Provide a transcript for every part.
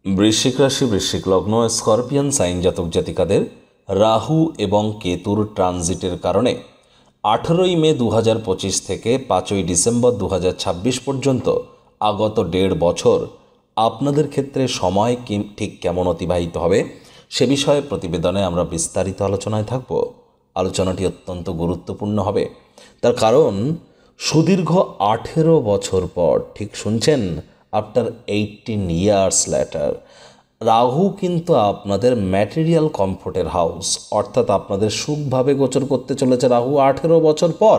বৃশ্চিক রাশি, বৃশ্চিক লগ্ন, স্করপিয়ান সাইন জাতক জাতিকাদের রাহু এবং কেতুর ট্রানজিটের কারণে 18ই মে 2025 থেকে 5ই ডিসেম্বর 2026 পর্যন্ত আগত 1.5 বছর আপনাদের ক্ষেত্রে সময় ঠিক কেমন অতিবাহিত হবে সে বিষয়ে প্রতিবেদনে আমরা বিস্তারিত আলোচনায় থাকব। আলোচনাটি অত্যন্ত গুরুত্বপূর্ণ হবে, তার কারণ সুদীর্ঘ 18 বছর পর, ঠিক শুনছেন, আফটার 18 ইয়ার্স লেটার, রাহু কিন্তু আপনাদের ম্যাটেরিয়াল কমফোর্টের হাউস অর্থাৎ আপনাদের সুখভাবে গোচর করতে চলেছে রাহু 18 বছর পর।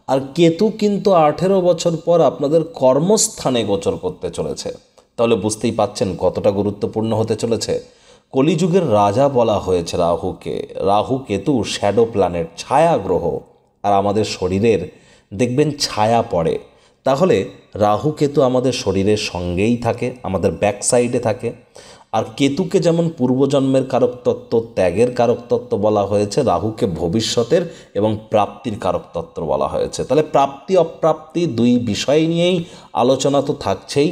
আর কেতু কিন্তু 18 বছর পর আপনাদের কর্মস্থানে গোচর করতে চলেছে। তাহলে বুঝতেই পাচ্ছেন কতটা গুরুত্বপূর্ণ হতে চলেছে। কলিযুগের রাজা বলা হয়েছে রাহুকে। রাহু কেতু শ্যাডো প্ল্যানেট, ছায়া গ্রহ, আর আমাদের শরীরের দেখবেন ছায়া পড়ে। তাহলে রাহু কেতু আমাদের শরীরের সঙ্গেই থাকে, আমাদের ব্যাক সাইডে থাকে। আর কেতুকে যেমন পূর্বজন্মের কারকতত্ত্ব, ত্যাগের কারকতত্ত্ব বলা হয়েছে, রাহুকে ভবিষ্যতের এবং প্রাপ্তির কারকতত্ত্ব বলা হয়েছে। তাহলে প্রাপ্তি অপ্রাপ্তি দুই বিষয় নিয়েই আলোচনা তো থাকছেই।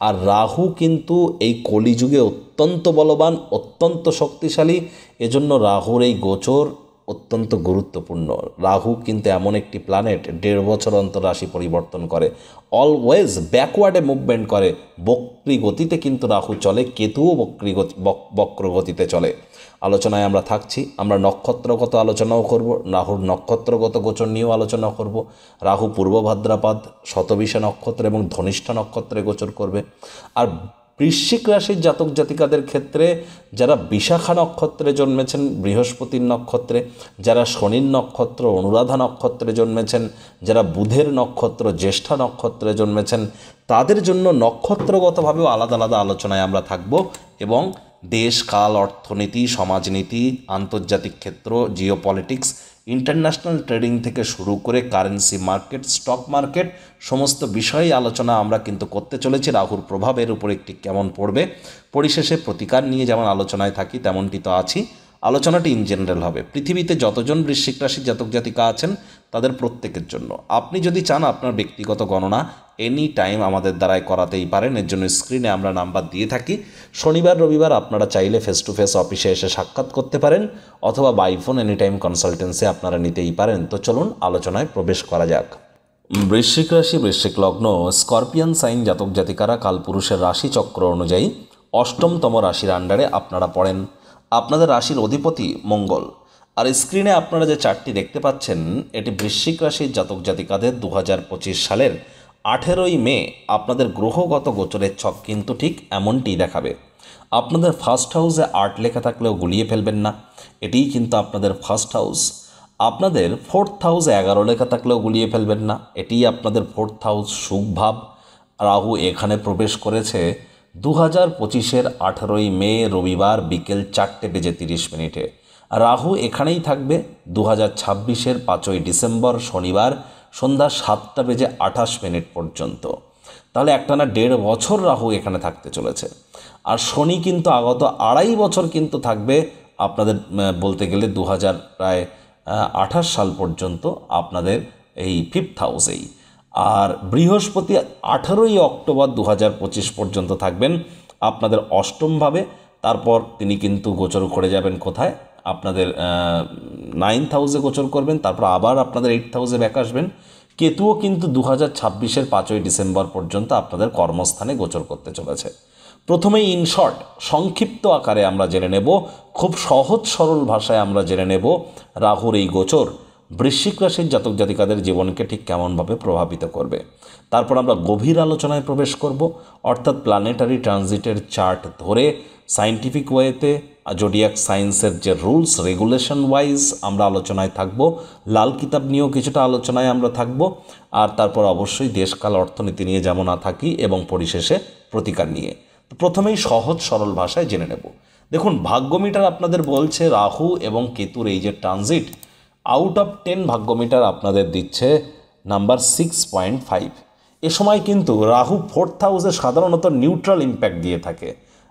আর রাহু কিন্তু এই কলিযুগে অত্যন্ত বলবান, অত্যন্ত শক্তিশালী। এজন্য রাহুর এই গোচর অত্যন্ত গুরুত্বপূর্ণ। রাহু কিন্তু এমন একটি প্ল্যানেট 1.5 বছর অন্তর রাশি পরিবর্তন করে, অলওয়েজ ব্যাকওয়ার্ডে মুভমেন্ট করে। বক্রী গতিতে কিন্তু রাহু চলে, কেতুও বক্র গতিতে চলে। আলোচনায় আমরা থাকছি। আমরা নক্ষত্রগত আলোচনাও করব, রাহুর নক্ষত্রগত গোচর নিয়েও আলোচনা করব। রাহু পূর্ব ভাদ্রপদ, শতবিশা নক্ষত্র এবং ধনিষ্ঠা নক্ষত্রে গোচর করবে। আর বৃশ্চিক রাশির জাতক জাতিকাদের ক্ষেত্রে যারা বিশাখা নক্ষত্রে জন্মেছেন, বৃহস্পতির নক্ষত্রে, যারা শনির নক্ষত্র অনুরাধা নক্ষত্রে জন্মেছেন, যারা বুধের নক্ষত্র জ্যেষ্ঠা নক্ষত্রে জন্মেছেন, তাদের জন্য নক্ষত্রগতভাবেও আলাদা আলাদা আলোচনায় আমরা থাকব। এবং দেশ, কাল, অর্থনীতি, সমাজনীতি, আন্তর্জাতিক ক্ষেত্র, জিওপলিটিক্স, ইন্টারন্যাশনাল ট্রেডিং থেকে শুরু করে কারেন্সি মার্কেট, স্টক মার্কেট, সমস্ত বিষয়ে আলোচনা আমরা কিন্তু করতে চলেছি। রাহুর প্রভাবের উপর একটি কেমন পড়বে, পরিশেষে প্রতিকার নিয়ে যেমন আলোচনায় থাকি তেমনটি তো আছি। আলোচনাটি ইন জেনারেল হবে, পৃথিবীতে যতজন বৃশ্চিক রাশির জাতক জাতিকা আছেন তাদের প্রত্যেকের জন্য। আপনি যদি চান আপনার ব্যক্তিগত গণনা এনি টাইম আমাদের দ্বারাই করাতেই পারেন। এর জন্য স্ক্রিনে আমরা নাম্বার দিয়ে থাকি। শনিবার রবিবার আপনারা চাইলে ফেস টু ফেস অফিসে এসে সাক্ষাৎ করতে পারেন, অথবা by phone any time consultancy আপনারা নিতেই পারেন। তো চলুন আলোচনায় প্রবেশ করা যাক। বৃশ্চিক রাশি, বৃশ্চিক লগ্ন, স্করপিয়ান সাইন জাতক জাতিকারা কালপুরুষের রাশিচক্র অনুযায়ী অষ্টমতম রাশির আন্ডারে আপনারা পড়েন। আপনাদের রাশির অধিপতি মঙ্গল। আর স্ক্রিনে আপনারা যে চার্টটি দেখতে পাচ্ছেন, এটি বৃশ্চিক রাশির জাতক জাতিকাদের 2025 সালের 18ই মে আপনাদের গ্রহগত গোচরের ছক কিন্তু ঠিক এমনটিই দেখাবে। আপনাদের ফার্স্ট হাউসে 8 লেখা থাকলেও গুলিয়ে ফেলবেন না, এটিই কিন্তু আপনাদের ফার্স্ট হাউস। আপনাদের ফোর্থ হাউসে 11 লেখা থাকলেও গুলিয়ে ফেলবেন না, এটিই আপনাদের ফোর্থ হাউস, সুখভাব। রাহু এখানে প্রবেশ করেছে 2025-এর 18ই মে রবিবার বিকেল 4:30 রাহু এখানেই থাকবে 2026-এর 5ই ডিসেম্বর শনিবার সন্ধ্যা 7:28 পর্যন্ত। তাহলে একটানা 1.5 বছর রাহু এখানে থাকতে চলেছে। আর শনি কিন্তু আগত 2.5 বছর কিন্তু থাকবে আপনাদের, বলতে গেলে 2028 সাল পর্যন্ত আপনাদের এই ফিফথ হাউসেই। আর বৃহস্পতি 18ই অক্টোবর 2025 পর্যন্ত থাকবেন আপনাদের অষ্টমভাবে। তারপর তিনি কিন্তু গোচর করে যাবেন কোথায়, আপনাদের 9th হাউসে গোচর করবেন, তারপর আবার আপনাদের 8th হাউসে ব্যাক আসবেন। কেতুও কিন্তু 2026-এর 5ই ডিসেম্বর পর্যন্ত আপনাদের কর্মস্থানে গোচর করতে চলেছে। প্রথমেই ইন শর্ট, সংক্ষিপ্ত আকারে আমরা জেনে নেব, খুব সহজ সরল ভাষায় আমরা জেনে নেব রাহুর এই গোচর বৃশ্চিক রাশির জাতক জাতিকাদের জীবনকে ঠিক কেমনভাবে প্রভাবিত করবে। তারপর আমরা গভীর আলোচনায় প্রবেশ করব, অর্থাৎ প্ল্যানেটারি ট্রানজিটের চার্ট ধরে সায়েন্টিফিক ওয়েতে জোডিয়াক সায়েন্সের যে রুলস রেগুলেশন ওয়াইজ আমরা আলোচনায় থাকব। লাল কিতাব নিয়েও কিছুটা আলোচনায় আমরা থাকব। আর তারপর অবশ্যই দেশকাল অর্থনীতি নিয়ে যেমন থাকি, এবং পরিশেষে প্রতিকার নিয়ে। তো প্রথমেই সহজ সরল ভাষায় জেনে নেব। দেখুন, ভাগ্যমিটার আপনাদের বলছে রাহু এবং কেতুর এই যে ট্রানজিট, আউট অফ 10 ভাগ্যমিটার আপনাদের দিচ্ছে নাম্বার 6.5। এ সময় কিন্তু রাহু ফোর্থ হাউসে সাধারণত নিউট্রাল ইম্প্যাক্ট দিয়ে থাকে,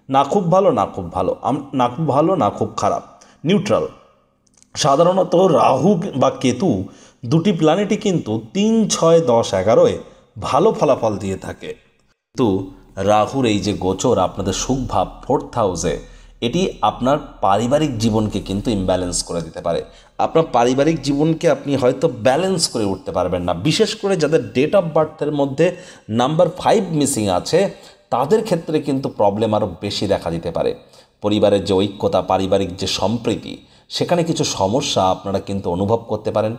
না খুব ভালো না খুব ভালো, না খুব ভালো না খুব খারাপ, নিউট্রাল। সাধারণত রাহু বা কেতু দুটি প্ল্যানেটই কিন্তু 3, 6, 10, 11-এ ভালো ফলাফল দিয়ে থাকে। কিন্তু রাহুর এই যে গোচর আপনাদের সুখভাব 4th হাউসে, এটি আপনার পারিবারিক জীবনকে কিন্তু ইমব্যালেন্স করে দিতে পারে। আপনার পারিবারিক জীবনকে আপনি হয়তো ব্যালেন্স করে উঠতে পারবেন না। বিশেষ করে যাদের ডেট অফ বার্থের মধ্যে নাম্বার 5 মিসিং আছে, তাদের ক্ষেত্রে কিন্তু প্রবলেম আরও বেশি দেখা দিতে পারে। পরিবারের যে ঐক্যতা, পারিবারিক যে সম্প্রীতি, সেখানে কিছু সমস্যা আপনারা কিন্তু অনুভব করতে পারেন।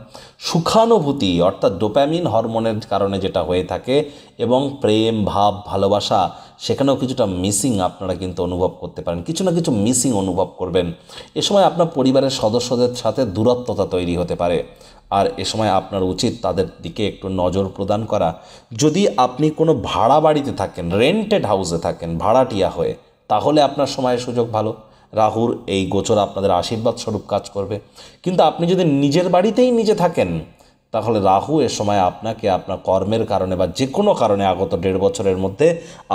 সুখানুভূতি অর্থাৎ ডোপামিন হরমোনের কারণে যেটা হয়ে থাকে, এবং প্রেম ভাব ভালোবাসা, সেখানেও কিছুটা মিসিং আপনারা কিন্তু অনুভব করতে পারেন। কিছু না কিছু মিসিং অনুভব করবেন। এ সময় আপনার পরিবারের সদস্যদের সাথে দূরত্বতা তৈরি হতে পারে, আর এ সময় আপনার উচিত তাদের দিকে একটু নজর প্রদান করা। যদি আপনি কোনো ভাড়া বাড়িতে থাকেন, রেন্টেড হাউসে থাকেন ভাড়াটিয়া হয়ে, তাহলে আপনার সময় সুযোগ ভালো। রাহুর এই গোচর আপনাদের আশীর্বাদ স্বরূপ কাজ করবে। কিন্তু আপনি যদি নিজের বাড়িতেই নিজে থাকেন, তাহলে রাহু এ সময় আপনাকে আপনার কর্মের কারণে বা যে কোনো কারণে আগত 1.5 বছরের মধ্যে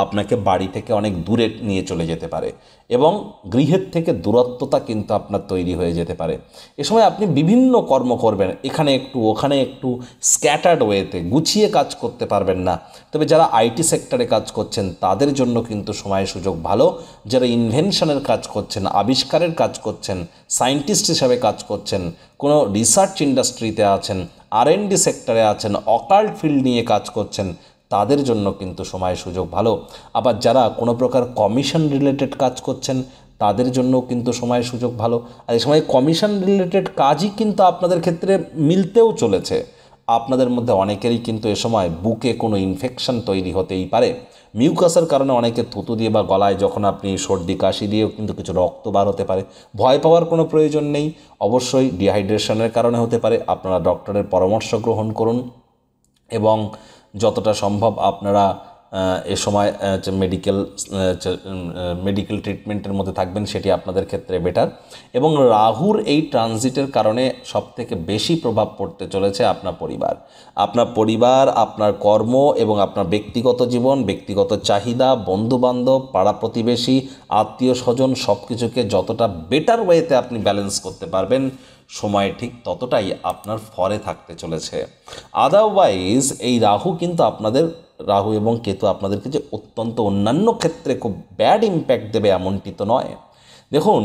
আপনাকে বাড়ি থেকে অনেক দূরে নিয়ে চলে যেতে পারে, এবং গৃহের থেকে দূরত্বতা কিন্তু আপনার তৈরি হয়ে যেতে পারে। এ সময় আপনি বিভিন্ন কর্ম করবেন, এখানে একটু ওখানে একটু, স্ক্যাটার্ড ওয়েতে, গুছিয়ে কাজ করতে পারবেন না। তবে যারা আইটি সেক্টরে কাজ করছেন তাদের জন্য কিন্তু সময় সুযোগ ভালো। যারা ইনভেনশনের কাজ করছেন, আবিষ্কারের কাজ করছেন, সায়েন্টিস্ট হিসাবে কাজ করছেন, কোনো রিসার্চ ইন্ডাস্ট্রিতে আছেন, R&D সেক্টরে আছেন, অকাল্ট ফিল্ড নিয়ে কাজ করছেন, তাদের জন্য কিন্তু সময় সুযোগ ভালো। আবার যারা কোনো প্রকার কমিশন রিলেটেড কাজ করছেন, তাদের জন্য কিন্তু সময় সুযোগ ভালো। আর এই সময় কমিশন রিলেটেড কাজই কিন্তু আপনাদের ক্ষেত্রে মিলতেও চলেছে। আপনাদের মধ্যে অনেকেরই কিন্তু এ সময় বুকে কোনো ইনফেকশন তৈরি হতেই পারে। মিউকাসের কারণে অনেকে থুতু দিয়ে বা গলায় যখন আপনি সর্দি কাশি দিয়েও কিন্তু কিছু রক্ত বার হতে পারে। ভয় পাওয়ার কোনো প্রয়োজন নেই। অবশ্যই ডিহাইড্রেশনের কারণে হতে পারে। আপনারা ডক্টরের পরামর্শ গ্রহণ করুন, এবং যতটা সম্ভব আপনারা এ সময় মেডিকেল ট্রিটমেন্টের মধ্যে থাকবেন, সেটি আপনাদের ক্ষেত্রে বেটার। এবং রাহুর এই ট্রানজিটের কারণে সবথেকে বেশি প্রভাব পড়তে চলেছে আপনার পরিবার, আপনার কর্ম এবং আপনার ব্যক্তিগত জীবন, ব্যক্তিগত চাহিদা, বন্ধুবান্ধব, পাড়া প্রতিবেশী, আত্মীয় স্বজন, সব কিছুকে যতটা বেটার ওয়েতে আপনি ব্যালেন্স করতে পারবেন, সময় ঠিক ততটাই আপনার ফরে থাকতে চলেছে। আদারওয়াইজ এই রাহু এবং কেতু আপনাদেরকে যে অত্যন্ত অন্যান্য ক্ষেত্রে খুব ব্যাড ইম্প্যাক্ট দেবে এমনটি তো নয়। দেখুন,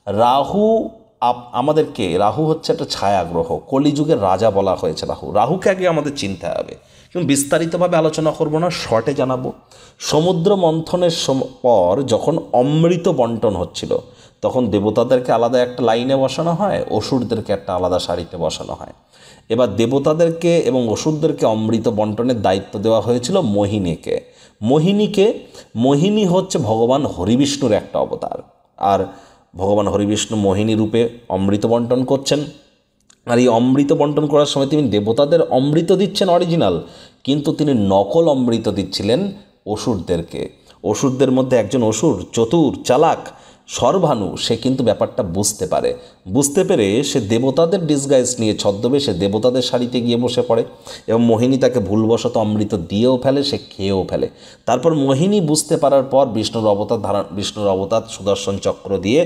রাহু হচ্ছে একটা ছায়া গ্রহ, কলিযুগের রাজা বলা হয়েছে রাহুকে আগে আমাদের চিনতে হবে, কিন্তু বিস্তারিতভাবে আলোচনা করব না, শর্টে জানাবো। সমুদ্র মন্থনের পর যখন অমৃত বন্টন হচ্ছিল, তখন দেবতাদেরকে আলাদা একটা লাইনে বসানো হয়, অসুরদেরকে একটা আলাদা সারিতে বসানো হয়। এবার দেবতাদেরকে এবং অসুরদেরকে অমৃত বন্টনের দায়িত্ব দেওয়া হয়েছিল মোহিনী হচ্ছে ভগবান হরিবিষ্ণুর একটা অবতার, আর ভগবান হরিবিষ্ণু মোহিনী রূপে অমৃত বন্টন করছেন। আর এই অমৃত বন্টন করার সময় তিনি দেবতাদের অমৃত দিচ্ছেন অরিজিনাল, কিন্তু তিনি নকল অমৃত দিচ্ছিলেন অসুরদের মধ্যে একজন অসুর, চতুর চালাক সর্বাণু, সে কিন্তু ব্যাপারটা বুঝতে পেরে সে দেবতাদের ডিসগাইজ নিয়ে ছদ্মবেশে দেবতাদের শাড়িতে গিয়ে বসে পড়ে, এবং মোহিনী তাকে ভুলবশত অমৃত দিয়েও ফেলে, সে খেয়েও ফেলে। তারপর মোহিনী বুঝতে পারার পর বিষ্ণুর অবতার সুদর্শন চক্র দিয়ে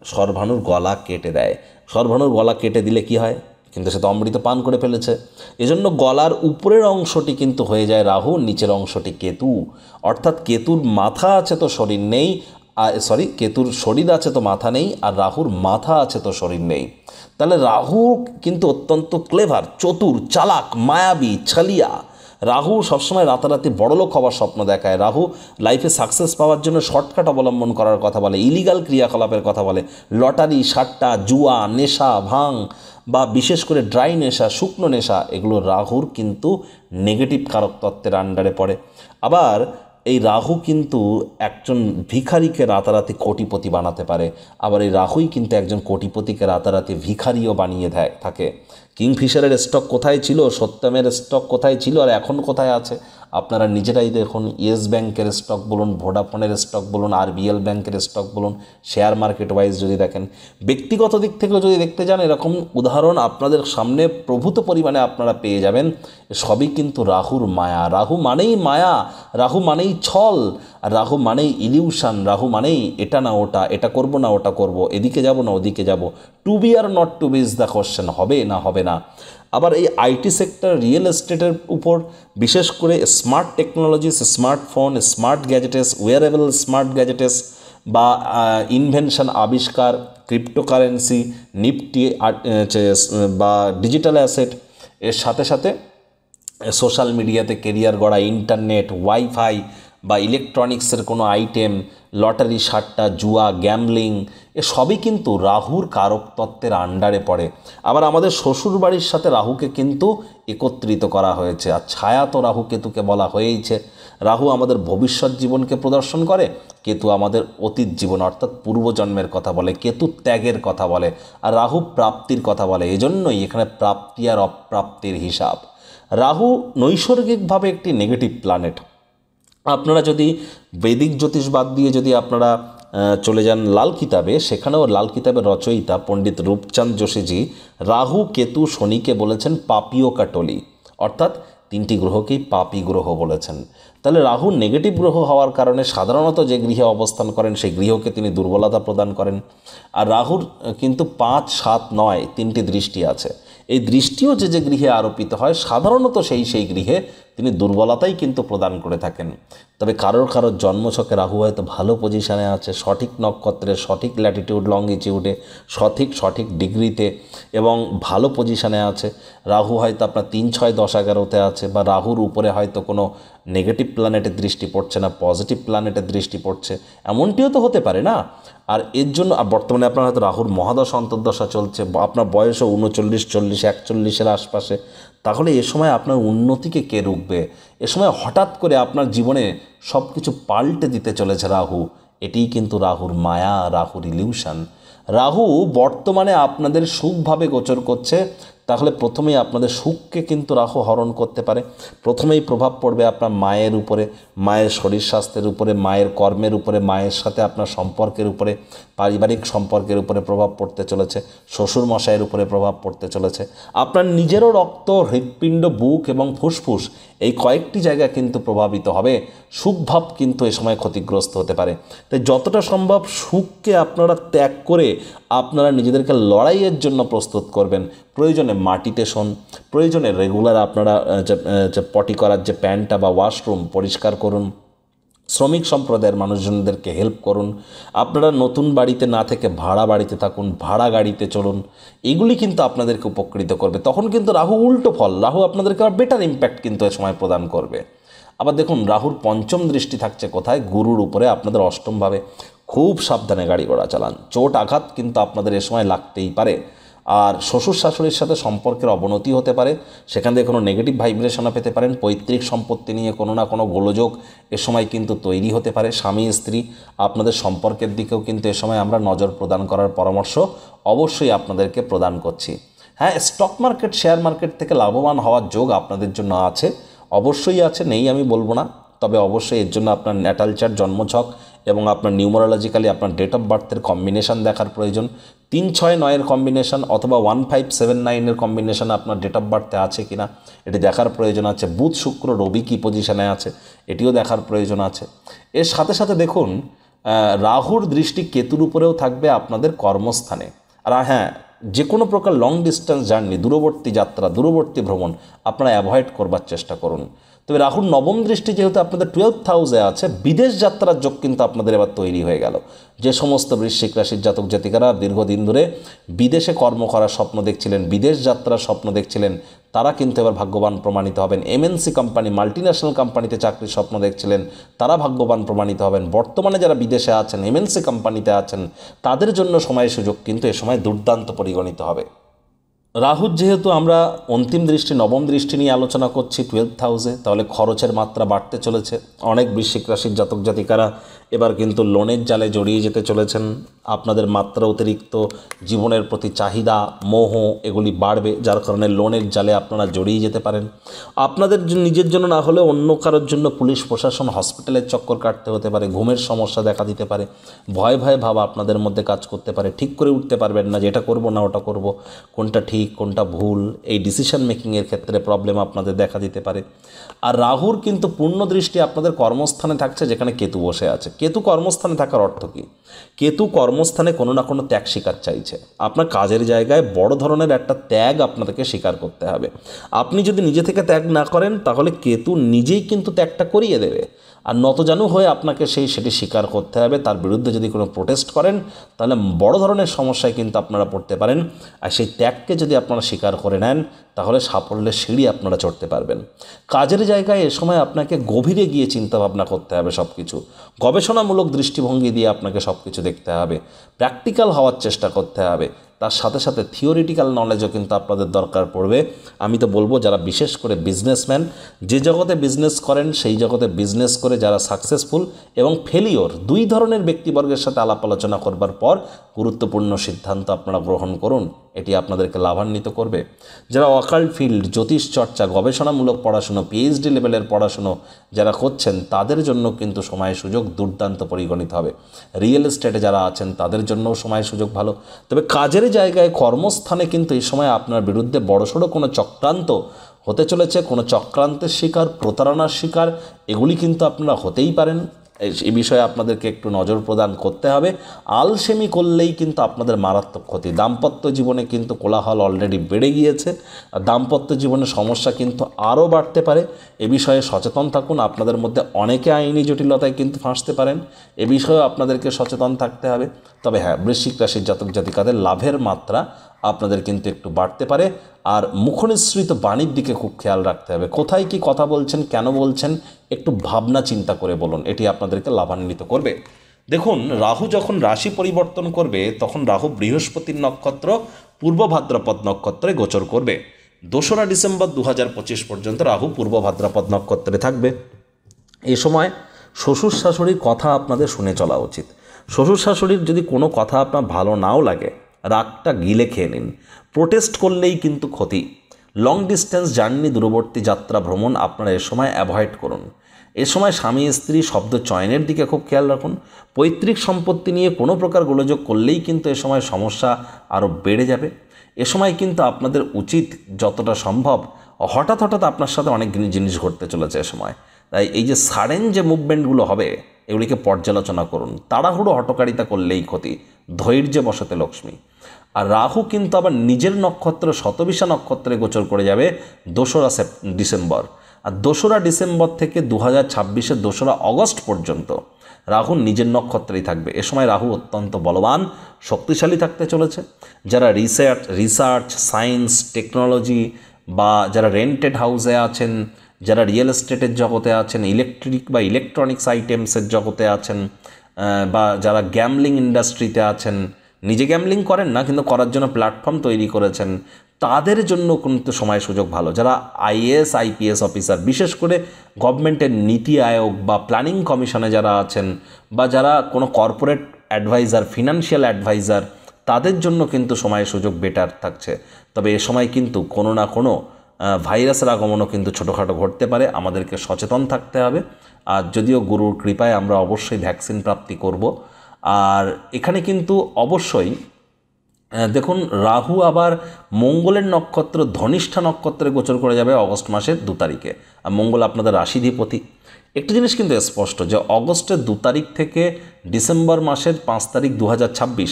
সর্বাণুর গলা কেটে দেয়। সর্বাণুর গলা কেটে দিলে কি হয়? কিন্তু সে তো অমৃত পান করে ফেলেছে। এজন্য গলার উপরের অংশটি কিন্তু হয়ে যায় রাহু, নিচের অংশটি কেতু। অর্থাৎ কেতুর মাথা আছে তো শরীর নেই, কেতুর শরীর আছে তো মাথা নেই, আর রাহুর মাথা আছে তো শরীর নেই। তাহলে রাহু কিন্তু অত্যন্ত ক্লেভার, চতুর, চালাক, মায়াবী, ছালিয়া। রাহু সবসময় রাতারাতি বড়লোক হওয়ার স্বপ্ন দেখায়। রাহু লাইফে সাকসেস পাওয়ার জন্য শর্টকাট অবলম্বন করার কথা বলে, ইলিগাল ক্রিয়াকলাপের কথা বলে, লটারি, সাট্টা, জুয়া, নেশা, ভাং বা বিশেষ করে ড্রাই নেশা, শুকনো নেশা, এগুলো রাহুর কিন্তু নেগেটিভ কারক তত্ত্বের আন্ডারে পড়ে। আবার এই রাহু কিন্তু একজন ভিখারিকে রাতারাতি কোটিপতি বানাতে পারে, আবার এই রাহুই কিন্তু একজন কোটিপতিকে রাতারাতি ভিখারিও বানিয়ে থাকে। কিংফিশারের স্টক কোথায় ছিল, সত্যমের স্টক কোথায় ছিল, আর এখন কোথায় আছে আপনারা নিজেরাই দেখুন। ইয়েস ব্যাংকের স্টক বলুন, ভোডাফোনের স্টক বলুন, RBL ব্যাংকের স্টক বলুন, শেয়ার মার্কেট ওয়াইজ যদি দেখেন, ব্যক্তিগত দিক থেকেও যদি দেখতে যান, এরকম উদাহরণ আপনাদের সামনে প্রভূত পরিমাণে আপনারা পেয়ে যাবেন। সবই কিন্তু রাহুর মায়া। রাহু মানেই মায়া, রাহু মানেই ছল, আর রাহু মানেই ইলিউশন। রাহু মানেই এটা না ওটা, এটা করব না ওটা করব, এদিকে যাব না ওদিকে যাব। To be or not to be is the question, হবে না হবে না। আবার এই আইটি সেক্টর, রিয়েল এস্টেটের উপর, বিশেষ করে smart technologies, smartphone, smart gadgets, wearable smart gadgets বা ইনভেনশন, আবিষ্কার, ক্রিপ্টোকারেন্সি, নিফটি বা ডিজিটাল অ্যাসেট, এর সাথে সাথে সোশ্যাল মিডিয়াতে কেরিয়ার গড়া, ইন্টারনেট, ওয়াইফাই বা ইলেকট্রনিক্সের কোনো আইটেম, লটারি, সাট্টা, জুয়া, গ্যামলিং, এ সবই কিন্তু রাহুর কারক তত্ত্বের আন্ডারে পড়ে। আবার আমাদের শ্বশুর বাড়ির সাথে রাহুকে কিন্তু একত্রিত করা হয়েছে। আর ছায়া তো রাহু কেতুকে বলা হয়েইছে। রাহু আমাদের ভবিষ্যৎ জীবনকে প্রদর্শন করে, কেতু আমাদের অতীত জীবন অর্থাৎ পূর্বজন্মের কথা বলে, কেতু ত্যাগের কথা বলে, আর রাহু প্রাপ্তির কথা বলে। এজন্যই এখানে প্রাপ্তি আর অপ্রাপ্তির হিসাব। রাহু নৈসর্গিকভাবে একটি নেগেটিভ প্ল্যানেট। আপনারা যদি বৈদিক জ্যোতিষ বাদ দিয়ে যদি আপনারা চলে যান লাল কিতাবে, সেখানেও লাল কিতাবের রচয়িতা পণ্ডিত রূপচাঁদ যোশীজি রাহু, কেতু, শনিকে বলেছেন পাপীয় কাটলি, অর্থাৎ তিনটি গ্রহকেই পাপী গ্রহ বলেছেন। তাহলে রাহু নেগেটিভ গ্রহ হওয়ার কারণে সাধারণত যে গৃহে অবস্থান করেন সেই গৃহকে তিনি দুর্বলতা প্রদান করেন। আর রাহুর কিন্তু 5, 7, 9 তিনটি দৃষ্টি আছে। এই দৃষ্টিও যে গৃহে আরোপিত হয় সাধারণত সেই গৃহে তিনি দুর্বলতাই কিন্তু প্রদান করে থাকেন। তবে কারোর জন্মছকে রাহু হয়তো ভালো পজিশানে আছে, সঠিক নক্ষত্রে, সঠিক ল্যাটিটিউড লঙ্গিটিউডে, সঠিক ডিগ্রিতে এবং ভালো পজিশানে আছে। রাহু হয়তো আপনার 3, 6, 10, 11তে আছে, বা রাহুর উপরে হয়তো কোনো নেগেটিভ প্ল্যানেটের দৃষ্টি পড়ছে না, পজিটিভ প্ল্যানেটের দৃষ্টি পড়ছে, এমনটিও তো হতে পারে না। আর এর জন্য বর্তমানে আপনার হয়তো রাহুর মহাদশা অন্তর্দশা চলছে, আপনার বয়সও 39, 40, 41-এর আশপাশে, তাহলে এ সময় আপনার উন্নতিকে কে রুখবে? এ সময় হঠাৎ করে আপনার জীবনে সব কিছু পাল্টে দিতে চলেছে রাহু। এটিই কিন্তু রাহুর মায়া, রাহুর ইলিউশন। রাহু বর্তমানে আপনাদের সুখভাবে গোচর করছে, তাহলে প্রথমেই আপনাদের সুখকে কিন্তু রাহু হরণ করতে পারে। প্রথমেই প্রভাব পড়বে আপনার মায়ের উপরে, মায়ের শরীর স্বাস্থ্যের উপরে, মায়ের কর্মের উপরে, মায়ের সাথে আপনার সম্পর্কের উপরে, পারিবারিক সম্পর্কের উপরে প্রভাব পড়তে চলেছে, শ্বশুর মশাইয়ের উপরে প্রভাব পড়তে চলেছে। আপনার নিজেরও রক্ত, হৃৎপিণ্ড, বুক এবং ফুসফুস এই কয়েকটি জায়গা কিন্তু প্রভাবিত হবে। সুখভাব কিন্তু এ সময় ক্ষতিগ্রস্ত হতে পারে। তাই যতটা সম্ভব সুখকে আপনারা ত্যাগ করে আপনারা নিজেদেরকে লড়াইয়ের জন্য প্রস্তুত করবেন। প্রয়োজনে মাটিতে শোন, প্রয়োজনে রেগুলার আপনারা যে পটি করার যে প্যান্টটা বা ওয়াশরুম পরিষ্কার করুন, শ্রমিক সম্প্রদায়ের মানুষজনদেরকে হেল্প করুন, আপনারা নতুন বাড়িতে না থেকে ভাড়া বাড়িতে থাকুন, ভাড়া গাড়িতে চলুন, এগুলি কিন্তু আপনাদেরকে উপকৃত করবে। তখন কিন্তু রাহু উল্টো ফল, রাহু আপনাদেরকে আবার বেটার ইম্প্যাক্ট কিন্তু এ সময় প্রদান করবে। আবার দেখুন রাহুর পঞ্চম দৃষ্টি থাকছে কোথায়? গুরুর উপরে, আপনাদের অষ্টমভাবে। খুব সাবধানে গাড়ি ঘোড়া চালান, চোট আঘাত কিন্তু আপনাদের এ সময় লাগতেই পারে। আর শ্বশুর শাশুড়ির সাথে সম্পর্কের অবনতি হতে পারে, সেখান থেকে কোনো নেগেটিভ ভাইব্রেশনও পেতে পারেন। পৈতৃক সম্পত্তি নিয়ে কোনো না কোনো গোলযোগ এ সময় কিন্তু তৈরি হতে পারে। স্বামী স্ত্রী আপনাদের সম্পর্কের দিকেও কিন্তু এ সময় আমরা নজর প্রদান করার পরামর্শ অবশ্যই আপনাদেরকে প্রদান করছি। হ্যাঁ, স্টক মার্কেট, শেয়ার মার্কেট থেকে লাভবান হওয়ার যোগ আপনাদের জন্য আছে, অবশ্যই আছে, নেই আমি বলবো না। তবে অবশ্যই এর জন্য আপনার ন্যাটাল চার্ট, জন্মছক এবং আপনার নিউমারোলজিক্যালি আপনার ডেট অফ বার্থের কম্বিনেশন দেখার প্রয়োজন। 3, 6, 9-এর কম্বিনেশন অথবা 1, 5, 7, 9-এর কম্বিনেশন আপনার ডেট অফ বার্থে আছে কিনা এটি দেখার প্রয়োজন আছে। বুধ, শুক্র, রবি কী পজিশনে আছে এটিও দেখার প্রয়োজন আছে। এর সাথে সাথে দেখুন রাহুর দৃষ্টি কেতুর উপরেও থাকবে আপনাদের কর্মস্থানে। আর হ্যাঁ, যে কোনো প্রকার লং ডিস্টেন্স জার্নি, দূরবর্তী যাত্রা, দূরবর্তী ভ্রমণ আপনারা অ্যাভয়েড করবার চেষ্টা করুন। তবে রাহুর নবম দৃষ্টি যেহেতু আপনাদের 12th হাউসে আছে, বিদেশ যাত্রার যোগ কিন্তু আপনাদের এবার তৈরি হয়ে গেল। যে সমস্ত বৃশ্চিক রাশির জাতক জাতিকারা দীর্ঘদিন ধরে বিদেশে কর্ম করার স্বপ্ন দেখছিলেন, বিদেশ যাত্রার স্বপ্ন দেখছিলেন, তারা কিন্তু এবার ভাগ্যবান প্রমাণিত হবেন। এমএনসি কোম্পানি, মাল্টিন্যাশনাল কোম্পানিতে চাকরির স্বপ্ন দেখছিলেন, তারা ভাগ্যবান প্রমাণিত হবেন। বর্তমানে যারা বিদেশে আছেন, এমএনসি কোম্পানিতে আছেন, তাদের জন্য সময় সুযোগ কিন্তু এ সময় দুর্দান্ত পরিগণিত হবে। রাহুর যেহেতু আমরা অন্তিম দৃষ্টি, নবম দৃষ্টি নিয়ে আলোচনা করছি 12th হাউসে, তাহলে খরচের মাত্রা বাড়তে চলেছে। অনেক বৃশ্চিক রাশির জাতক জাতিকারা এবার কিন্তু লোনের জালে জড়িয়ে যেতে চলেছেন। আপনাদের মাত্রা অতিরিক্ত জীবনের প্রতি চাহিদা, মোহ এগুলি বাড়বে, যার কারণে লোনের জালে আপনারা জড়িয়ে যেতে পারেন। আপনাদের নিজের জন্য না হলে অন্য কারোর জন্য পুলিশ প্রশাসন, হসপিটালের চক্কর কাটতে হতে পারে, ঘুমের সমস্যা দেখা দিতে পারে, ভয় ভাব আপনাদের মধ্যে কাজ করতে পারে, ঠিক করে উঠতে পারবেন না, যেটা করব না ওটা করব, কোনটা ঠিক কোনটা ভুল, এই ডিসিশন মেকিংয়ের ক্ষেত্রে প্রবলেম আপনাদের দেখা দিতে পারে। আর রাহুর কিন্তু পূর্ণ দৃষ্টি আপনাদের কর্মস্থানে থাকছে, যেখানে কেতু বসে আছে। কেতু কর্মস্থানে থাকার অর্থ কী? কেতু কর্মস্থানে কোনো না কোনো ত্যাগ স্বীকার চাইছে। আপনার কাজের জায়গায় বড় ধরনের একটা ত্যাগ আপনাদেরকে স্বীকার করতে হবে। আপনি যদি নিজে থেকে ত্যাগ না করেন তাহলে কেতু নিজেই কিন্তু ত্যাগটা করিয়ে দেবে, আর নতজানু হয়ে আপনাকে সেটি স্বীকার করতে হবে। তার বিরুদ্ধে যদি কোনো প্রোটেস্ট করেন তাহলে বড় ধরনের সমস্যায় কিন্তু আপনারা পড়তে পারেন। আর সেই ত্যাগকে যদি আপনারা স্বীকার করে নেন তাহলে সাফল্যের সিঁড়ি আপনারা চড়তে পারবেন। কাজের জায়গায় এ সময় আপনাকে গভীরে গিয়ে চিন্তাভাবনা করতে হবে, সব কিছু গবেষণামূলক দৃষ্টিভঙ্গি দিয়ে আপনাকে সব কিছু দেখতে হবে, প্র্যাকটিক্যাল হওয়ার চেষ্টা করতে হবে। তার সাথে সাথে থিওরিটিক্যাল নলেজও কিন্তু আপনাদের দরকার পড়বে। আমি তো বলবো যারা বিশেষ করে বিজনেসম্যান, যে জগতে বিজনেস করেন সেই জগতে বিজনেস করে যারা সাকসেসফুল এবং ফেলিওর দুই ধরনের ব্যক্তিবর্গের সাথে আলাপ আলোচনা করবার পর গুরুত্বপূর্ণ সিদ্ধান্ত আপনারা গ্রহণ করুন, এটি আপনাদেরকে লাভান্বিত করবে। যারা অকাল্ট ফিল্ড, জ্যোতিষ চর্চা, গবেষণামূলক পড়াশুনো, পিএইচডি লেভেলের পড়াশুনো যারা করছেন তাদের জন্য কিন্তু সময় সুযোগ দুর্দান্ত পরিগণিত হবে। রিয়েল এস্টেটে যারা আছেন তাদের জন্যও সময় সুযোগ ভালো। তবে কাজের জায়গায় কর্মস্থানে কিন্তু এই সময় আপনার বিরুদ্ধে বড়সড় কোনো চক্রান্ত হতে চলেছে, কোনো চক্রান্তের শিকার, প্রতারণার শিকার এগুলি কিন্তু আপনারা হতেই পারেন। এই বিষয়ে আপনাদেরকে একটু নজর প্রদান করতে হবে। আলসেমি করলেই কিন্তু আপনাদের মারাত্মক ক্ষতি। দাম্পত্য জীবনে কিন্তু কোলাহল অলরেডি বেড়ে গিয়েছে, আর দাম্পত্য জীবনে সমস্যা কিন্তু আরও বাড়তে পারে। এ বিষয়ে সচেতন থাকুন। আপনাদের মধ্যে অনেকে আইনি জটিলতায় কিন্তু ফাঁসতে পারেন, এ বিষয়েও আপনাদেরকে সচেতন থাকতে হবে। তবে হ্যাঁ, বৃশ্চিক রাশির জাতক জাতিকাদের লাভের মাত্রা আপনাদের কিন্তু একটু বাড়তে পারে। আর মুখনিসৃত বাণীর দিকে খুব খেয়াল রাখতে হবে। কোথায় কি কথা বলছেন, কেন বলছেন, একটু ভাবনা চিন্তা করে বলুন, এটি আপনাদেরকে লাভান্বিত করবে। দেখুন, রাহু যখন রাশি পরিবর্তন করবে তখন রাহু বৃহস্পতির নক্ষত্র পূর্ব ভাদ্রপদ নক্ষত্রে গোচর করবে। 2রা ডিসেম্বর 2025 পর্যন্ত রাহু পূর্ব ভাদ্রপদ নক্ষত্রে থাকবে। এ সময় শ্বশুর শাশুড়ির কথা আপনাদের শুনে চলা উচিত। শ্বশুর শাশুড়ির যদি কোনো কথা আপনার ভালো নাও লাগে, রাগটা গিলে খেয়ে নিন। প্রোটেস্ট করলেই কিন্তু ক্ষতি। লং ডিস্টেন্স জার্নি, দূরবর্তী যাত্রা ভ্রমণ আপনারা এ সময় অ্যাভয়েড করুন। এ সময় স্বামী স্ত্রী শব্দ চয়নের দিকে খুব খেয়াল রাখুন। পৈতৃক সম্পত্তি নিয়ে কোনো প্রকার গোলযোগ করলেই কিন্তু এ সময় সমস্যা আরও বেড়ে যাবে। এ সময় কিন্তু আপনাদের উচিত যতটা সম্ভব, হঠাৎ হঠাৎ আপনার সাথে অনেক জিনিস ঘটতে চলেছে এ সময়, তাই এই যে সাডেন যে মুভমেন্টগুলো হবে এগুলিকে পর্যালোচনা করুন। তাড়াহুড়ো হটকারিতা করলেই ক্ষতি। ধৈর্যে বসাতে লক্ষ্মী। আর রাহু কিন্তু আবার নিজের নক্ষত্র শতবিশা নক্ষত্রে গোচর করে যাবে 2রা ডিসেম্বর। আর 2রা ডিসেম্বর থেকে 2026-এর 2রা অগস্ট পর্যন্ত রাহু নিজের নক্ষত্রেই থাকবে। এ সময় রাহু অত্যন্ত বলবান, শক্তিশালী থাকতে চলেছে। যারা রিসার্চ, সায়েন্স, টেকনোলজি বা যারা রেন্টেড হাউসে আছেন, যারা রিয়েল এস্টেটের জগতে আছেন, ইলেকট্রিক বা ইলেকট্রনিক্স আইটেমসের জগতে আছেন, বা যারা গ্যামলিং ইন্ডাস্ট্রিতে আছেন, নিজে গ্যামলিং করেন না কিন্তু করার জন্য প্ল্যাটফর্ম তৈরি করেছেন, তাদের জন্য কিন্তু সময় সুযোগ ভালো। যারা আইএএস আইপিএস অফিসার, বিশেষ করে গভর্নমেন্টের নীতি আয়োগ বা প্ল্যানিং কমিশনে যারা আছেন, বা যারা কোনো কর্পোরেট অ্যাডভাইজার, ফিনান্সিয়াল অ্যাডভাইজার, তাদের জন্য কিন্তু সময় সুযোগ বেটার থাকছে। তবে এ সময় কিন্তু কোনো না কোনো ভাইরাসের আগমনও কিন্তু ছোটোখাটো ঘটতে পারে, আমাদেরকে সচেতন থাকতে হবে। আর যদিও গুরুর কৃপায় আমরা অবশ্যই ভ্যাকসিন প্রাপ্তি করব। আর এখানে কিন্তু অবশ্যই দেখুন, রাহু আবার মঙ্গলের নক্ষত্র ধনিষ্ঠা নক্ষত্রে গোচর করে যাবে অগস্ট মাসের 2 তারিখে। আর মঙ্গল আপনাদের রাশিধিপতি। একটি জিনিস কিন্তু স্পষ্ট যে অগস্টের 2 তারিখ থেকে ডিসেম্বর মাসের 5 তারিখ 2026,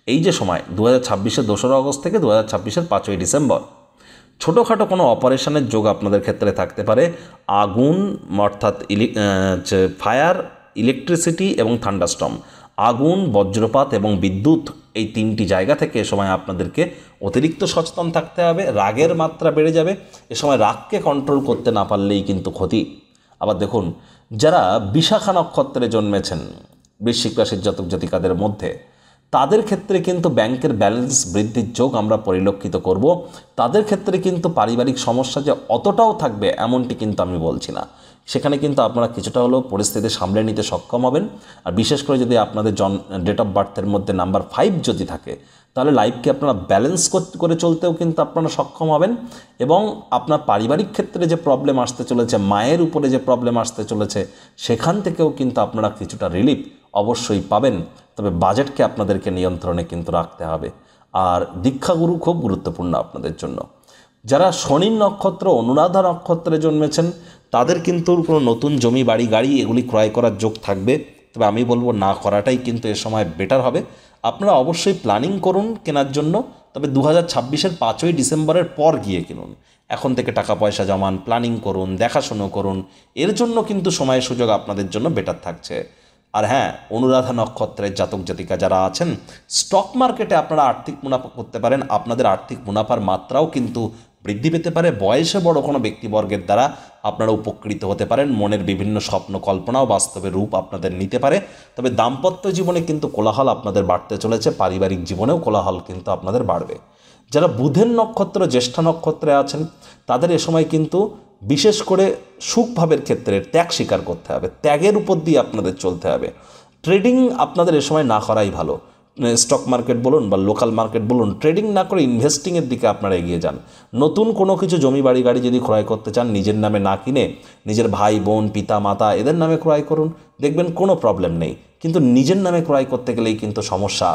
এই যে সময় 2026-এর 2রা অগস্ট থেকে 2026-এর 5ই ডিসেম্বর, ছোটোখাটো কোনো অপারেশনের যোগ আপনাদের ক্ষেত্রে থাকতে পারে। আগুন অর্থাৎ ফায়ার, ইলেকট্রিসিটি এবং থান্ডারস্টর্ম, আগুন, বজ্রপাত এবং বিদ্যুৎ, এই 3টি জায়গা থেকে এ সময় আপনাদেরকে অতিরিক্ত সচেতন থাকতে হবে। রাগের মাত্রা বেড়ে যাবে। এ সময় রাগকে কন্ট্রোল করতে না পারলেই কিন্তু ক্ষতি। আবার দেখুন, যারা বিশাখা নক্ষত্রে জন্মেছেন বৃশ্চিক রাশির জাতক জাতিকাদের মধ্যে, তাদের ক্ষেত্রে কিন্তু ব্যাংকের ব্যালেন্স বৃদ্ধির যোগ আমরা পরিলক্ষিত করব। তাদের ক্ষেত্রে কিন্তু পারিবারিক সমস্যা যে অতটাও থাকবে এমনটি কিন্তু আমি বলছি না। সেখানে কিন্তু আপনারা কিছুটা হলেও পরিস্থিতি সামলে নিতে সক্ষম হবেন। আর বিশেষ করে যদি আপনাদের ডেট অফ বার্থের মধ্যে নাম্বার 5 যদি থাকে, তাহলে লাইফকে আপনারা ব্যালেন্স করে চলতেও কিন্তু আপনারা সক্ষম হবেন। এবং আপনার পারিবারিক ক্ষেত্রে যে প্রবলেম আসতে চলেছে, মায়ের উপরে যে প্রবলেম আসতে চলেছে, সেখান থেকেও কিন্তু আপনারা কিছুটা রিলিফ অবশ্যই পাবেন। তবে বাজেটকে আপনাদেরকে নিয়ন্ত্রণে কিন্তু রাখতে হবে। আর দীক্ষাগুরু খুব গুরুত্বপূর্ণ আপনাদের জন্য। যারা শনির নক্ষত্র অনুরাধা নক্ষত্রে জন্মেছেন, তাদের কিন্তু কোনো নতুন জমি, বাড়ি, গাড়ি এগুলি ক্রয় করার যোগ থাকবে। তবে আমি বলবো না করাটাই কিন্তু এ সময় বেটার হবে। আপনারা অবশ্যই প্ল্যানিং করুন কেনার জন্য, তবে 2026-এর 5ই ডিসেম্বরের পর গিয়ে কিনুন। এখন থেকে টাকা পয়সা জমান, প্ল্যানিং করুন, দেখাশুনো করুন, এর জন্য কিন্তু সময় সুযোগ আপনাদের জন্য বেটার থাকছে। আর হ্যাঁ, অনুরাধা নক্ষত্রের জাতক জাতিকা যারা আছেন, স্টক মার্কেটে আপনারা আর্থিক মুনাফা করতে পারেন। আপনাদের আর্থিক মুনাফার মাত্রাও কিন্তু বৃদ্ধি পেতে পারে। বয়সে বড় কোনো ব্যক্তিবর্গের দ্বারা আপনারা উপকৃত হতে পারেন। মনের বিভিন্ন স্বপ্ন কল্পনাও বাস্তবে রূপ আপনাদের নিতে পারে। তবে দাম্পত্য জীবনে কিন্তু কোলাহল আপনাদের বাড়তে চলেছে, পারিবারিক জীবনেও কোলাহল কিন্তু আপনাদের বাড়বে। যারা বুধের নক্ষত্র, জ্যেষ্ঠা নক্ষত্রে আছেন, তাদের এ সময় কিন্তু বিশেষ করে সুখভাবের ক্ষেত্রে ত্যাগ স্বীকার করতে হবে, ত্যাগের উপর দিয়ে আপনাদের চলতে হবে। ট্রেডিং আপনাদের এ সময় না করাই ভালো। স্টক মার্কেট বলুন বা লোকাল মার্কেট বলুন, ট্রেডিং না করে ইনভেস্টিংয়ের দিকে আপনারা এগিয়ে যান। নতুন কোনো কিছু জমি বাড়ি গাড়ি যদি ক্রয় করতে চান, নিজের নামে না কিনে নিজের ভাই বোন পিতা মাতা এদের নামে ক্রয় করুন, দেখবেন কোনো প্রবলেম নেই। কিন্তু নিজের নামে ক্রয় করতে গেলেই কিন্তু সমস্যা।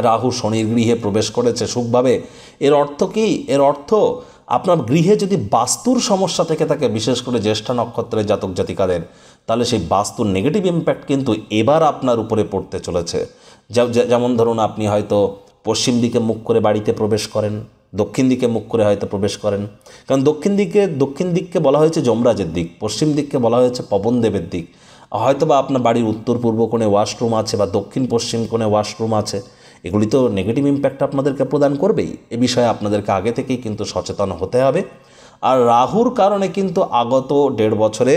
রাহু শনির গৃহে প্রবেশ করেছে সুখভাবে। এর অর্থ কি? এর অর্থ আপনার গৃহে যদি বাস্তুর সমস্যা থেকে থাকে, বিশেষ করে জ্যেষ্ঠা নক্ষত্রের জাতক জাতিকাদের, তাহলে সেই বাস্তুর নেগেটিভ ইম্প্যাক্ট কিন্তু এবার আপনার উপরে পড়তে চলেছে। যেমন ধরুন, আপনি হয়তো পশ্চিম দিকে মুখ করে বাড়িতে প্রবেশ করেন, দক্ষিণ দিকে মুখ করে হয়তো প্রবেশ করেন। কারণ দক্ষিণ দিককে বলা হয়েছে যমরাজের দিক, পশ্চিম দিককে বলা হয়েছে পবনদেবের দিক। হয়তো বা আপনার বাড়ির উত্তর পূর্ব কোণে ওয়াশরুম আছে বা দক্ষিণ পশ্চিম কোণে ওয়াশরুম আছে। এগুলি তো নেগেটিভ ইম্প্যাক্ট আপনাদেরকে প্রদান করবেই। এ বিষয়ে আপনাদেরকে আগে থেকেই কিন্তু সচেতন হতে হবে। আর রাহুর কারণে কিন্তু আগত 1.5 বছরে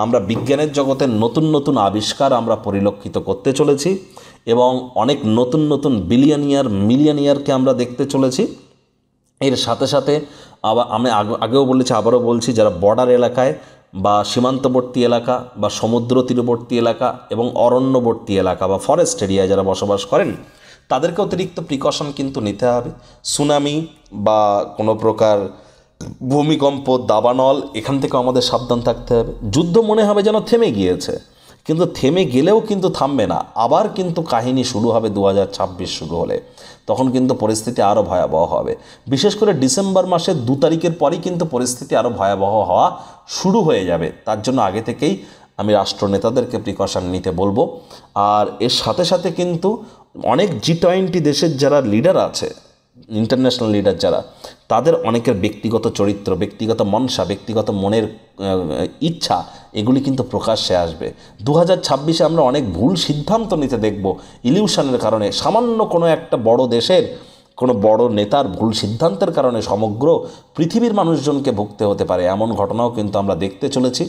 আমরা বিজ্ঞানের জগতে নতুন নতুন আবিষ্কার আমরা পরিলক্ষিত করতে চলেছি এবং অনেক নতুন নতুন মিলিয়নিয়ারকে আমরা দেখতে চলেছি। এর সাথে সাথে আবার আমি আগেও বলেছি, আবারও বলছি, যারা বর্ডার এলাকায় বা সীমান্তবর্তী এলাকা বা সমুদ্র তীরবর্তী এলাকা এবং অরণ্যবর্তী এলাকা বা ফরেস্ট এরিয়ায় যারা বসবাস করেন, তাদেরকে অতিরিক্ত প্রিকশন কিন্তু নিতে হবে। সুনামি বা কোনো প্রকার ভূমিকম্প, দাবানল, এখান থেকে আমাদের সাবধান থাকতে হবে। যুদ্ধ মনে হবে যেন থেমে গিয়েছে, কিন্তু থেমে গেলেও কিন্তু থামবে না। আবার কিন্তু কাহিনী শুরু হবে 2026 শুরু হলে, তখন কিন্তু পরিস্থিতি আরও ভয়াবহ হবে। বিশেষ করে ডিসেম্বর মাসের 2 তারিখের পরই কিন্তু পরিস্থিতি আরও ভয়াবহ হওয়া শুরু হয়ে যাবে। তার জন্য আগে থেকেই আমি রাষ্ট্রনেতাদেরকে প্রিকশন নিতে বলবো। আর এর সাথে সাথে কিন্তু অনেক G20 দেশের যারা লিডার আছে, ইন্টারন্যাশনাল লিডার যারা, তাদের অনেকের ব্যক্তিগত চরিত্র, ব্যক্তিগত মনসা, ব্যক্তিগত মনের ইচ্ছা, এগুলি কিন্তু প্রকাশ্যে আসবে। 2026-এ আমরা অনেক ভুল সিদ্ধান্ত নিতে দেখব ইলিউশনের কারণে। সামান্য কোনো একটা বড় দেশের কোনো বড় নেতার ভুল সিদ্ধান্তের কারণে সমগ্র পৃথিবীর মানুষজনকে ভুগতে হতে পারে, এমন ঘটনাও কিন্তু আমরা দেখতে চলেছি।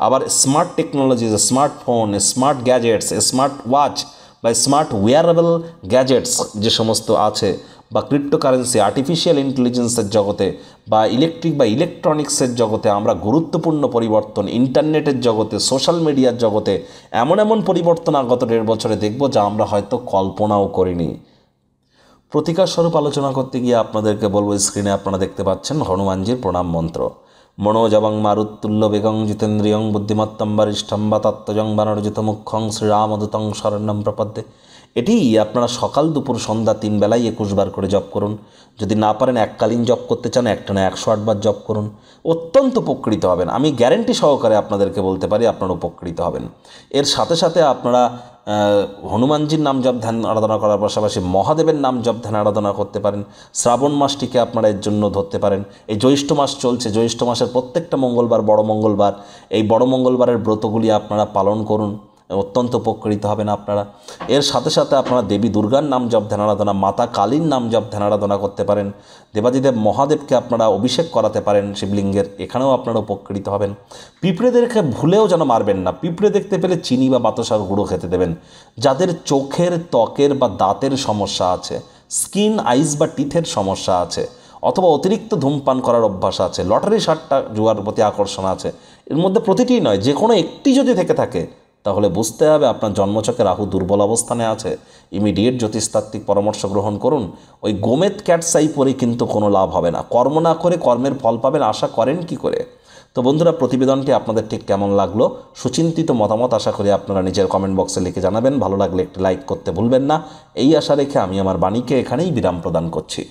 আবার smart technology, smartphone, smart gadgets, smart watch বা স্মার্ট ওয়্যারেবল গ্যাজেটস যে সমস্ত আছে, বা ক্রিপ্টোকারেন্সি, আর্টিফিশিয়াল ইন্টেলিজেন্সের জগতে বা ইলেকট্রিক বা ইলেকট্রনিক্সের জগতে আমরা গুরুত্বপূর্ণ পরিবর্তন, ইন্টারনেটের জগতে, সোশ্যাল মিডিয়ার জগতে এমন পরিবর্তন আগত 1.5 বছরে দেখব যা আমরা হয়তো কল্পনাও করিনি। প্রতিকার স্বরূপ আলোচনা করতে গিয়ে আপনাদেরকে বলবো, স্ক্রিনে আপনারা দেখতে পাচ্ছেন হনুমানজির প্রণাম মন্ত্র। মনোজবং মারুত্তুল্য বেগং জিতেন্দ্রিয়ং বুদ্ধিমত্তম বরিষ্ঠম বা তত্ত্বজং বানরজিত মুখ্যং শ্রীরামদূতং শরণ্যম প্রপদ্যে। এটি আপনারা সকাল দুপুর সন্ধ্যা 3 বেলায় 21 বার করে জপ করুন। যদি না পারেন এককালীন জপ করতে চান, একটানা 108 বার জপ করুন, অত্যন্ত উপকৃত হবেন। আমি গ্যারেন্টি সহকারে আপনাদেরকে বলতে পারি আপনারা উপকৃত হবেন। এর সাথে সাথে আপনারা হনুমানজির নাম জপ ধ্যান আরাধনা করার পাশাপাশি মহাদেবের নাম জপ ধ্যান আরাধনা করতে পারেন। শ্রাবণ মাসটিকে আপনারা এর জন্য ধরতে পারেন। এই জ্যৈষ্ঠ মাস চলছে, জ্যৈষ্ঠ মাসের প্রত্যেকটা মঙ্গলবার বড় মঙ্গলবার, এই বড় মঙ্গলবারের ব্রতগুলি আপনারা পালন করুন, অত্যন্ত উপকৃত হবেন আপনারা। এর সাথে সাথে আপনারা দেবী দুর্গার নাম জপ ধ্যান আরাধনা, মাতা কালীর নাম জপ ধ্যান আরাধনা করতে পারেন। দেবাদিদেব মহাদেবকে আপনারা অভিষেক করাতে পারেন শিবলিঙ্গের, এখানেও আপনারা উপকৃত হবেন। পিঁপড়েদেরকে ভুলেও যেন মারবেন না। পিঁপড়ে দেখতে পেলে চিনি বা বাতাসার গুঁড়ো খেতে দেবেন। যাদের চোখের, ত্বকের বা দাঁতের সমস্যা আছে, স্কিন, আইস বা টিথের সমস্যা আছে, অথবা অতিরিক্ত ধূমপান করার অভ্যাস আছে, লটারি সাট্টা জুয়ার প্রতি আকর্ষণ আছে, এর মধ্যে প্রতিটিই নয়, যে কোনো একটি যদি থেকে থাকে, তাহলে বুঝতে হবে আপনার জন্মছকে রাহু দুর্বল অবস্থানে আছে। ইমিডিয়েট জ্যোতিষতাত্ত্বিক পরামর্শ গ্রহণ করুন। ওই গোমেদ ক্যাটসাই পরে কিন্তু কোনো লাভ হবে না। কর্ম না করে কর্মের ফল পাবেন আশা করেন কি করে? তো বন্ধুরা, প্রতিবেদনটি আপনাদের ঠিক কেমন লাগলো? সুচিন্তিত মতামত আশা করি আপনারা নিজের কমেন্ট বক্সে লিখে জানাবেন। ভালো লাগলে একটি লাইক করতে ভুলবেন না। এই আশা রেখে আমি আমার বাণীকে এখানেই বিরাম প্রদান করছি।